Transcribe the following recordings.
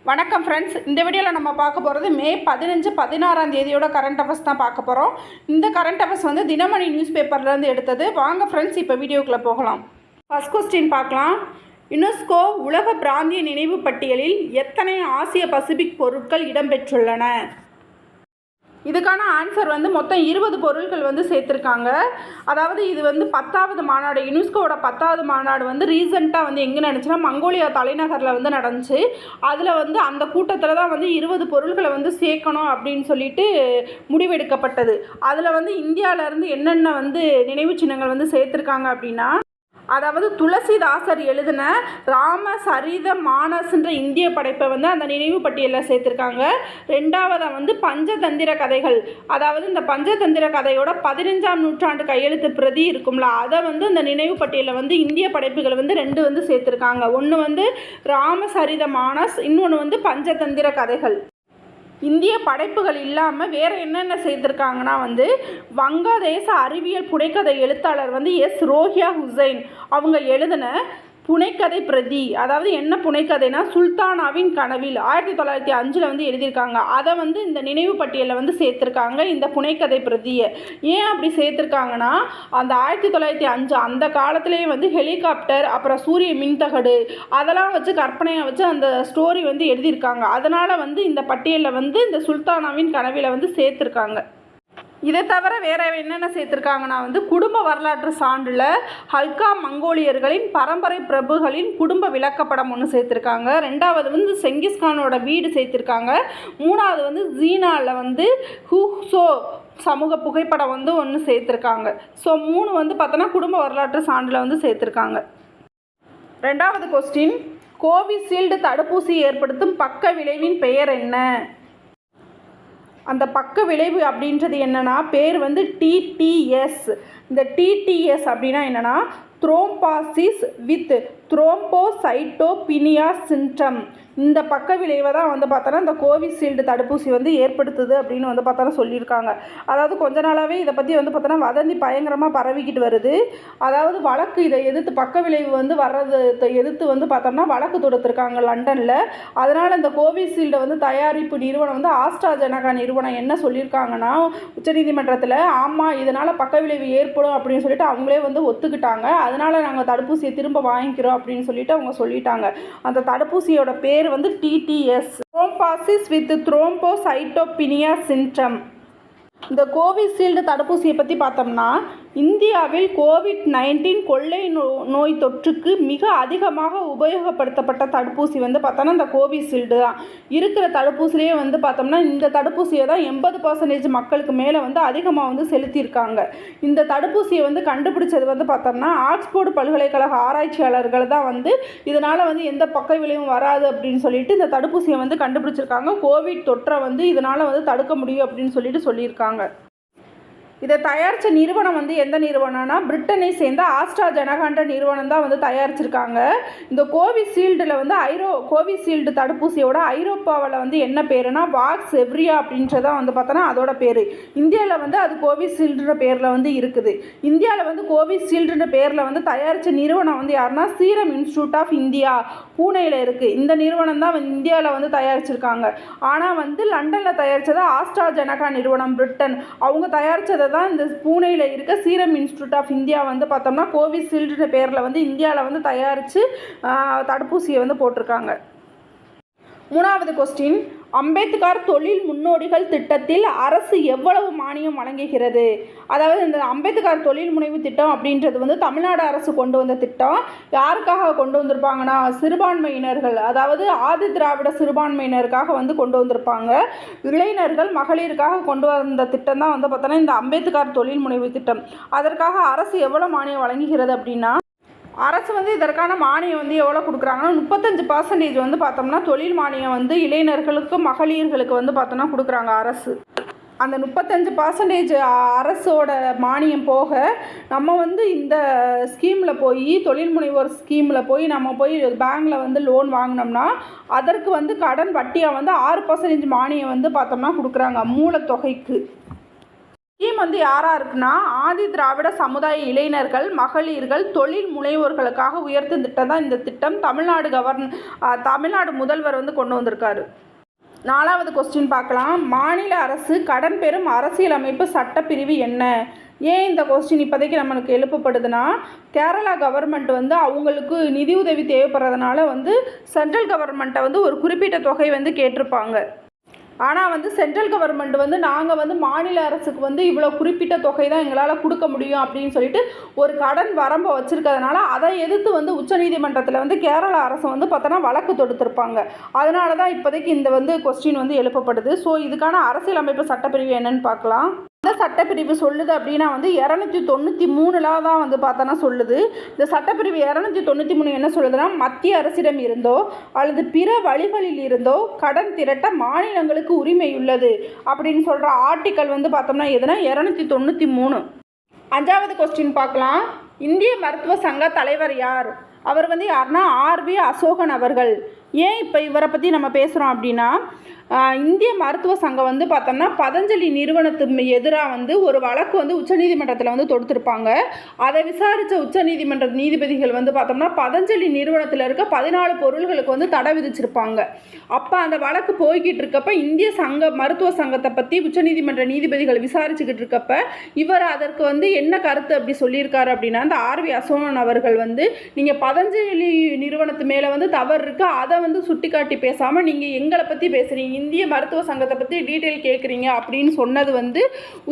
வணக்கம் ஃப்ரெண்ட்ஸ், இந்த வீடியோவில் நம்ம பார்க்க போகிறது மே 15, 16ஆம் தேதியோட கரண்ட் அஃபேர்ஸ் தான் பார்க்க போகிறோம். இந்த கரண்ட் அஃபேர்ஸ் வந்து தினமணி நியூஸ் பேப்பர்லேருந்து எடுத்தது. வாங்க ஃப்ரெண்ட்ஸ், இப்போ வீடியோக்குள்ளே போகலாம். ஃபர்ஸ்ட் கொஸ்டின் பார்க்கலாம். யுனெஸ்கோ உலக பிராந்திய நினைவு பட்டியலில் எத்தனை ஆசிய பசிபிக் பொருட்கள் இடம்பெற்றுள்ளன? இதுக்கான ஆன்சர் வந்து மொத்தம் 20 பொருட்கள் வந்து சேர்த்துருக்காங்க. அதாவது இது வந்து 10வது மாநாடு, யுனெஸ்கோவோட 10வது மாநாடு வந்து ரீசெண்டாக வந்து எங்கே நடந்துச்சுன்னா மங்கோலியா தலைநகரில் வந்து நடந்துச்சு. அதில் வந்து அந்த கூட்டத்தில் தான் வந்து 20 பொருட்களை வந்து சேர்க்கணும் அப்படின்னு சொல்லிட்டு முடிவெடுக்கப்பட்டது. அதில் வந்து இந்தியாவிலேருந்து என்னென்ன வந்து நினைவு சின்னங்கள் வந்து சேர்த்துருக்காங்க அப்படின்னா, அதாவது துளசிதாசர் எழுதின ராமசரித மானஸ்ன்ற இந்திய படைப்பை வந்து அந்த நினைவு பட்டியலில் சேர்த்துருக்காங்க. ரெண்டாவதாக வந்து பஞ்சதந்திர கதைகள், அதாவது இந்த பஞ்சதந்திர கதையோட 15ஆம் நூற்றாண்டு கையெழுத்து பிரதி இருக்கும்ல, அதை வந்து இந்த நினைவு பட்டியலில் வந்து இந்திய படைப்புகள் வந்து 2 வந்து சேர்த்துருக்காங்க. ஒன்று வந்து ராமசரித மானஸ், இன்னொன்று வந்து பஞ்சதந்திர கதைகள். இந்திய படைப்புகள் இல்லாமல் வேறு என்னென்ன செய்திருக்காங்கன்னா வந்து வங்கதேச அறிவியல் புனைக்கதை எழுத்தாளர் வந்து ரோஹியா ஹுசைன் அவங்க எழுதின புனைக்கதை பிரதி, அதாவது என்ன புனைக்கதைனா சுல்தானாவின் கனவில் 1905 வந்து எழுதியிருக்காங்க. அதை வந்து இந்த நினைவு பட்டியலில் வந்து சேர்த்துருக்காங்க இந்த புனைக்கதை பிரதியை. ஏன் அப்படி சேர்த்துருக்காங்கன்னா, அந்த 1905 அந்த காலத்திலேயே வந்து ஹெலிகாப்டர், அப்புறம் சூரிய மின்தகடு அதெல்லாம் வச்சு கற்பனையை வச்சு அந்த ஸ்டோரி வந்து எழுதியிருக்காங்க. அதனால் வந்து இந்த பட்டியலில் வந்து இந்த சுல்தானாவின் கனவில் வந்து சேர்த்துருக்காங்க. இதை தவிர வேறு என்னென்ன சேர்த்துருக்காங்கன்னா வந்து குடும்ப வரலாற்று சான்றில் ஹல்கா மங்கோலியர்களின் பரம்பரை பிரபுகளின் குடும்ப விளக்கப்படம் ஒன்று சேர்த்துருக்காங்க. ரெண்டாவது வந்து செங்கிஸ்கானோட வீடு சேர்த்துருக்காங்க. மூணாவது வந்து ஜீனாவில் வந்து ஹூசோ சமூக புகைப்படம் வந்து ஒன்று சேர்த்துருக்காங்க. ஸோ 3 வந்து பார்த்தோன்னா குடும்ப வரலாற்று சான்றில் வந்து சேர்த்துருக்காங்க. ரெண்டாவது கொஸ்டின், கோவிஷீல்டு தடுப்பூசி ஏற்படுத்தும் பக்க விளைவின் பெயர் என்ன? அந்த பக்க விளைவு அப்படின்றது என்னென்னா பேர் வந்து டிடிஎஸ். இந்த டிடிஎஸ் அப்படின்னா என்னென்னா த்ரோம்பாசிஸ் வித் த்ரோம்போசைட்டோபினியா சிண்ட்ரம். இந்த பக்க விளைவை தான் வந்து பார்த்தோன்னா இந்த கோவிஷீல்டு தடுப்பூசி வந்து ஏற்படுத்துது அப்படின்னு வந்து பார்த்தோன்னா சொல்லியிருக்காங்க. அதாவது கொஞ்ச நாளாகவே இதை பற்றி வந்து பார்த்தோன்னா வதந்தி பயங்கரமாக பரவிக்கிட்டு வருது. அதாவது வழக்கு இதை எதிர்த்து பக்க விளைவு வந்து வர்றது எதிர்த்து வந்து பார்த்தோம்னா வழக்கு தொடுத்துருக்காங்க லண்டனில். அதனால் இந்த கோவிஷீல்டை வந்து தயாரிப்பு நிறுவனம் வந்து ஆஸ்ட்ராஜெனகா நிறுவனம் என்ன சொல்லியிருக்காங்கன்னா உச்சநீதிமன்றத்தில், ஆமாம் இதனால் பக்க விளைவு ஏற்படும் அப்படின்னு சொல்லிட்டு அவங்களே வந்து ஒத்துக்கிட்டாங்க. அதனால் நாங்கள் தடுப்பூசியை திரும்ப வாங்கிக்கிறோம் அப்படின்னு சொல்லிட்டு அவங்க சொல்லிட்டாங்க. அந்த தடுப்பூசியோட பேர் வந்து டிடிஎஸ், த்ரோம்பாசிஸ் வித் த்ரோம்போசைட்டோபினியா சிண்ட்ரம். இந்த கோவிஷீல்டு தடுப்பூசியை பற்றி பார்த்தோம்னா, இந்தியாவில் கோவிட்-19 கொள்ளை நோய் தொற்றுக்கு மிக அதிகமாக உபயோகப்படுத்தப்பட்ட தடுப்பூசி வந்து பார்த்தோன்னா இந்த கோவிஷீல்டு தான். இருக்கிற தடுப்பூசிலேயே வந்து பார்த்தோம்னா இந்த தடுப்பூசியை தான் 80% மக்களுக்கு மேலே வந்து அதிகமாக வந்து செலுத்தியிருக்காங்க. இந்த தடுப்பூசியை வந்து கண்டுபிடிச்சது வந்து பார்த்தோம்னா ஆக்ஸ்போர்டு பல்கலைக்கழக ஆராய்ச்சியாளர்கள் தான் வந்து இதனால் வந்து எந்த பக்க விளைவும் வராது அப்படின்னு சொல்லிட்டு இந்த தடுப்பூசியை வந்து கண்டுபிடிச்சிருக்காங்க. கோவிட் தொற்றை வந்து இதனால் வந்து தடுக்க முடியும் அப்படின்னு சொல்லிட்டு சொல்லியிருக்காங்க. இதை தயாரித்த நிறுவனம் வந்து எந்த நிறுவனம்னா பிரிட்டனை சேர்ந்த ஆஸ்ட்ராஜெனகான்ற நிறுவனம் தான் வந்து தயாரிச்சிருக்காங்க. இந்த கோவிஷீல்டில் வந்து கோவிஷீல்டு தடுப்பூசியோட ஐரோப்பாவில் வந்து என்ன பேருனா வாக்ஸ் எவ்ரியா அப்படின்றதான் வந்து பார்த்தோன்னா அதோட பேர். இந்தியாவில் வந்து அது கோவிஷீல்டுன்ற பேரில் வந்து இருக்குது. இந்தியாவில் வந்து கோவிஷீல்டுன்ற பேரில் வந்து தயாரித்த நிறுவனம் வந்து யாருன்னா சீரம் இன்ஸ்டியூட் ஆஃப் இந்தியா, பூனேயில் இருக்குது. இந்த நிறுவனம் தான் இந்தியாவில் வந்து தயாரிச்சிருக்காங்க. ஆனால் வந்து லண்டனில் தயாரித்தது ஆஸ்ட்ராஜெனகா நிறுவனம், பிரிட்டன். அவங்க தயாரித்ததை தான் இந்த பூனேயில் இருக்க சீரம் இன்ஸ்டியூட் ஆஃப் இந்தியா வந்து பார்த்தோம்னா கோவிஷீல்டு பேரில் வந்து இந்தியாவில் வந்து தயாரித்து தடுப்பூசியை வந்து போட்டிருக்காங்க. மூணாவது கொஸ்டின், அம்பேத்கர் தொழில் முன்னோடிகள் திட்டத்தில் அரசு எவ்வளவு மானியம் வழங்குகிறது? அதாவது இந்த அம்பேத்கர் தொழில் முனைவு திட்டம் அப்படின்றது வந்து தமிழ்நாடு அரசு கொண்டு வந்த திட்டம். யாருக்காக கொண்டு வந்திருப்பாங்கன்னா சிறுபான்மையினர்கள், அதாவது ஆதி திராவிட சிறுபான்மையினருக்காக வந்து கொண்டு வந்திருப்பாங்க. இளைஞர்கள் மகளிருக்காக கொண்டு வந்த திட்டம் தான் வந்து பார்த்தோன்னா இந்த அம்பேத்கர் தொழில் முனைவு திட்டம். அதற்காக அரசு எவ்வளோ மானியம் வழங்குகிறது அப்படின்னா, அரசு வந்து இதற்கான மானியம் வந்து எவ்வளோ கொடுக்குறாங்கன்னா 35% வந்து பார்த்தோம்னா தொழில் மானியம் வந்து இளைஞர்களுக்கு மகளிர்களுக்கு வந்து பார்த்தோம்னா கொடுக்குறாங்க அரசு. அந்த 35% அரசோட மானியம் போக நம்ம வந்து இந்த ஸ்கீமில் போய் தொழில் முனைவோர் ஸ்கீமில் போய் நம்ம போய் பேங்கில் வந்து லோன் வாங்கினோம்னா அதற்கு வந்து கடன் வட்டியாக வந்து 6% மானியம் வந்து பார்த்தோம்னா கொடுக்குறாங்க மூலத்தொகைக்கு. ஸ்கீம் வந்து யாராக இருக்குன்னா ஆதி திராவிட சமுதாய இளைஞர்கள் மகளிர்கள் தொழில் முனைவோர்களுக்காக உயர்த்தும் திட்டம் தான் இந்த திட்டம். தமிழ்நாடு முதல்வர் வந்து கொண்டு வந்திருக்காரு. 4வது கொஸ்டின் பார்க்கலாம். மாநில அரசு கடன் பெறும் அரசியலமைப்பு சட்டப்பிரிவு என்ன? ஏன் இந்த கொஸ்டின் இப்போதைக்கு நம்மளுக்கு எழுப்பப்படுதுன்னா, கேரளா கவர்மெண்ட் வந்து அவங்களுக்கு நிதி உதவி தேவைப்படுறதுனால வந்து சென்ட்ரல் கவர்மெண்ட்டை வந்து ஒரு குறிப்பிட்ட தொகை வந்து கேட்டிருப்பாங்க. ஆனால் வந்து சென்ட்ரல் கவர்மெண்ட் வந்து நாங்கள் வந்து மாநில அரசுக்கு வந்து இவ்வளோ குறிப்பிட்ட தொகை தான் எங்களால் கொடுக்க முடியும் அப்படின்னு சொல்லிட்டு ஒரு கடன் வரம்பை வச்சுருக்கிறதுனால அதை எதிர்த்து வந்து உச்சநீதிமன்றத்தில் வந்து கேரளா அரசு வந்து பார்த்தோன்னா வழக்கு தொடுத்திருப்பாங்க. அதனால தான் இப்போதைக்கு இந்த வந்து கொஸ்டின் வந்து எழுப்பப்படுது. ஸோ இதுக்கான அரசியலமைப்பு சட்டப்பிரிவு என்னன்னு பார்க்கலாம். இந்த சட்டப்பிரிவு சொல்லுது அப்படின்னா வந்து 293 தான் வந்து பார்த்தோன்னா சொல்லுது. இந்த சட்டப்பிரிவு 293 என்ன சொல்லுதுன்னா, மத்திய அரசிடம் இருந்தோ அல்லது பிற வழிகளில் இருந்தோ கடன் திரட்ட மாநிலங்களுக்கு உரிமை உள்ளது அப்படின்னு சொல்கிற ஆர்டிக்கல் வந்து பார்த்தோம்னா எதுனா 293. 5வது கொஸ்டின் பார்க்கலாம். இந்திய மருத்துவ சங்க தலைவர் யார்? அவர் வந்து யாருன்னா ஆர்வி அசோகன் அவர்கள். ஏன் இப்போ இவரை பற்றி நம்ம பேசுகிறோம் அப்படின்னா, இந்திய மருத்துவ சங்கம் வந்து பார்த்தோம்னா பதஞ்சலி நிறுவனத்துக்கு எதிராக வந்து ஒரு வழக்கு வந்து உச்சநீதிமன்றத்தில் வந்து தொடுத்திருப்பாங்க. அதை விசாரித்த உச்சநீதிமன்ற நீதிபதிகள் வந்து பார்த்தோம்னா பதஞ்சலி நிறுவனத்தில் இருக்க 14 பொருள்களுக்கு வந்து தடை விதிச்சிருப்பாங்க. அப்போ அந்த வழக்கு போய்கிட்டு இருக்கப்ப இந்திய மருத்துவ சங்கத்தை பற்றி உச்சநீதிமன்ற நீதிபதிகள் விசாரிச்சுக்கிட்டு இருக்கப்ப இவர் அதற்கு வந்து என்ன கருத்து அப்படி சொல்லியிருக்காரு அப்படின்னா, அந்த ஆர்வி அசோகன் அவர்கள் வந்து நீங்கள் பதஞ்சலி நிறுவனத்து மேலே வந்து தவறு இருக்குது, அதை வந்து சுட்டிக்காட்டி பேசாமல் நீங்கள் எங்களை பற்றி பேசுகிறீங்க, இந்திய மருத்துவ சங்கத்தை பற்றி டீட்டெயில் கேட்குறீங்க அப்படின்னு சொன்னது வந்து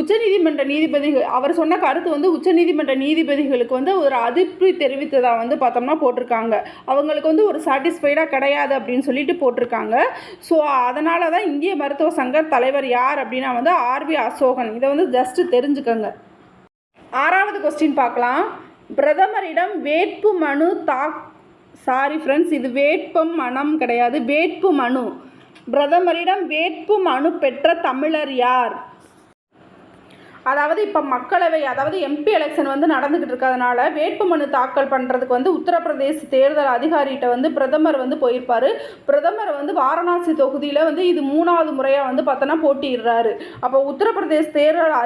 உச்சநீதிமன்ற நீதிபதிகள் அவர் சொன்ன கருத்து வந்து உச்சநீதிமன்ற நீதிபதிகளுக்கு வந்து ஒரு அதிருப்தி தெரிவித்ததாக வந்து பார்த்தோம்னா போட்டிருக்காங்க. அவங்களுக்கு வந்து ஒரு சாட்டிஸ்ஃபைடாக கிடையாது அப்படின்னு சொல்லிட்டு போட்டிருக்காங்க. ஸோ அதனால தான் இந்திய மருத்துவ சங்க தலைவர் யார் அப்படின்னா வந்து ஆர்வி அசோகன். இதை வந்து ஜஸ்ட் தெரிஞ்சுக்கோங்க. 6வது கொஸ்டின் பார்க்கலாம். பிரதமரிடம் வேட்பு மனு இது வேட்பம் மனம் கிடையாது, வேட்பு மனு. பிரதமரிடம் வேட்பு மனு பெற்ற தமிழர் யார்? அதாவது இப்போ மக்களவை எம்பி எலெக்ஷன் வந்து நடந்துக்கிட்டு இருக்கிறதுனால வேட்புமனு தாக்கல் பண்ணுறதுக்கு வந்து உத்தரப்பிரதேச தேர்தல் அதிகாரிகிட்ட வந்து பிரதமர் வந்து போயிருப்பார். பிரதமர் வந்து வாரணாசி தொகுதியில் வந்து இது 3வது முறையாக வந்து பார்த்தோன்னா போட்டிடுறாரு. அப்போ உத்தரப்பிரதேச தேர்தல்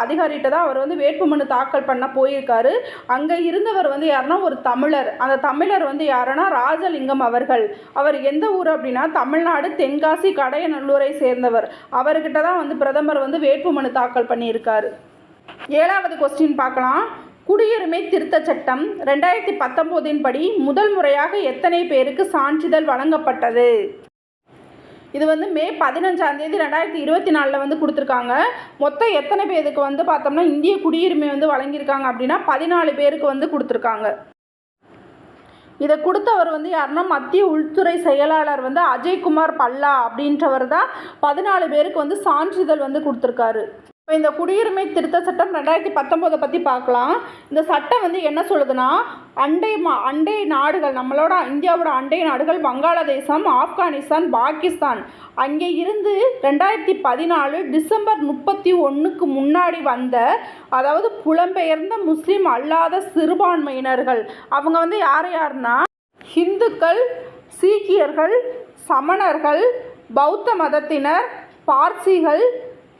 அதிகாரிகிட்ட தான் அவர் வந்து வேட்புமனு தாக்கல் பண்ண போயிருக்காரு. அங்கே இருந்தவர் வந்து யாருன்னா ஒரு தமிழர். அந்த தமிழர் வந்து யாருன்னா ராஜலிங்கம் அவர்கள். அவர் எந்த ஊர் அப்படின்னா தமிழ்நாடு தென்காசி கடையநல்லூரை சேர்ந்தவர். அவர்கிட்ட தான் வந்து பிரதமர் வந்து வேட்புமனு தாக்கல் பண்ணியிருக்காரு. 7வது கொஸ்டின் பார்க்கலாம். குடியுரிமை திருத்த சட்டம் 2019 படி முதல் முறையாக எத்தனை பேருக்கு சான்றிதழ் வழங்கப்பட்டது? இது வந்து மே 15 2024 வந்து கொடுத்துருக்காங்க. மொத்தம் எத்தனை பேருக்கு வந்து பார்த்தோம்னா இந்திய குடியுரிமை வந்து வழங்கியிருக்காங்க அப்படின்னா 14 பேருக்கு வந்து கொடுத்துருக்காங்க. இதை கொடுத்தவர் வந்து யாருன்னா மத்திய உள்துறை செயலாளர் வந்து அஜய்குமார் பல்லா அப்படின்றவர் தான் 14 பேருக்கு வந்து சான்றிதழ் வந்து கொடுத்துருக்காரு. இப்போ இந்த குடியுரிமை திருத்த சட்டம் 2019 பற்றி பார்க்கலாம். இந்த சட்டம் வந்து என்ன சொல்லுதுன்னா, அண்டை நாடுகள், நம்மளோட இந்தியாவோட அண்டை நாடுகள் வங்காளதேசம், ஆப்கானிஸ்தான், பாகிஸ்தான், அங்கே இருந்து 2014 டிசம்பர் 31க்கு முன்னாடி வந்த அதாவது புலம்பெயர்ந்த முஸ்லீம் அல்லாத சிறுபான்மையினர்கள், அவங்க வந்து யாருன்னா ஹிந்துக்கள், சீக்கியர்கள், சமணர்கள், பௌத்த மதத்தினர், பார்சிகள்,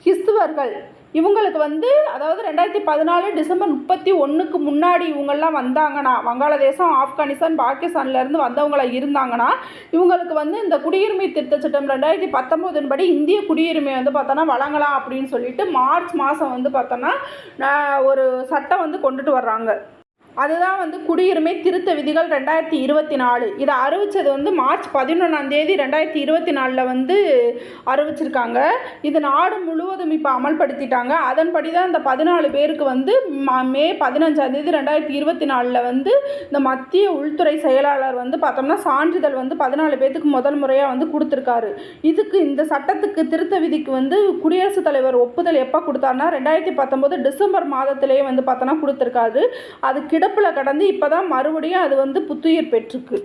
கிறிஸ்துவர்கள், இவங்களுக்கு வந்து அதாவது 2014 டிசம்பர் 31க்கு முன்னாடி இவங்கெல்லாம் வந்தாங்கன்னா, வங்காளதேசம், ஆப்கானிஸ்தான், பாகிஸ்தான்லேருந்து வந்தவங்களாக இருந்தாங்கன்னா இவங்களுக்கு வந்து இந்த குடியுரிமை திருத்த சட்டம் 2019 படி இந்திய குடியுரிமை வந்து பார்த்தோன்னா வழங்கலாம் அப்படின்னு சொல்லிட்டு மார்ச் மாதம் வந்து பார்த்தோன்னா ஒரு சட்டம் வந்து கொண்டுட்டு வர்றாங்க. அதுதான் வந்து குடியுரிமை திருத்த விதிகள் 2024. இதை அறிவித்தது வந்து மார்ச் 11 2024 வந்து அறிவிச்சிருக்காங்க. இது நாடு முழுவதும் இப்போ அமல்படுத்திட்டாங்க. அதன்படி தான் இந்த 14 பேருக்கு வந்து மே 15 2024 வந்து இந்த மத்திய உள்துறை செயலாளர் வந்து பார்த்தோம்னா சான்றிதழ் வந்து 14 பேருக்கு முதல் முறையாக வந்து கொடுத்துருக்காரு. இதுக்கு இந்த சட்டத்துக்கு திருத்த விதிக்கு வந்து குடியரசுத் தலைவர் ஒப்புதல் எப்போ கொடுத்தாருன்னா 2019 டிசம்பர் மாதத்திலேயே வந்து பார்த்தோன்னா கொடுத்துருக்காரு. அது கிடப்பில் கடந்து இப்போ தான் மறுபடியும் அது வந்து புத்துயிர் பெற்றுக்கு.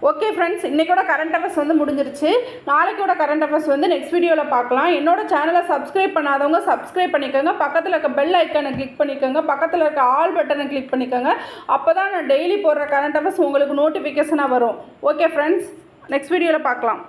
ஓகே ஃப்ரெண்ட்ஸ், இன்றைக்கோட கரண்ட் அஃபேர்ஸ் வந்து முடிஞ்சிருச்சு. நாளைக்கோட கரண்ட் அஃபேர்ஸ் வந்து நெக்ஸ்ட் வீடியோவில் பார்க்கலாம். என்னோட சேனலை சப்ஸ்கிரைப் பண்ணாதவங்க சப்ஸ்கிரைப் பண்ணிக்கோங்க. பக்கத்தில் இருக்க பெல் ஐக்கானை கிளிக் பண்ணிக்கோங்க. பக்கத்தில் இருக்க ஆல் பட்டனை கிளிக் பண்ணிக்கோங்க. அப்போ தான் நான் டெய்லி போடுற கரண்ட் அஃபேர்ஸ் உங்களுக்கு நோட்டிஃபிகேஷனாக வரும். ஓகே ஃப்ரெண்ட்ஸ், நெக்ஸ்ட் வீடியோவில் பார்க்கலாம்.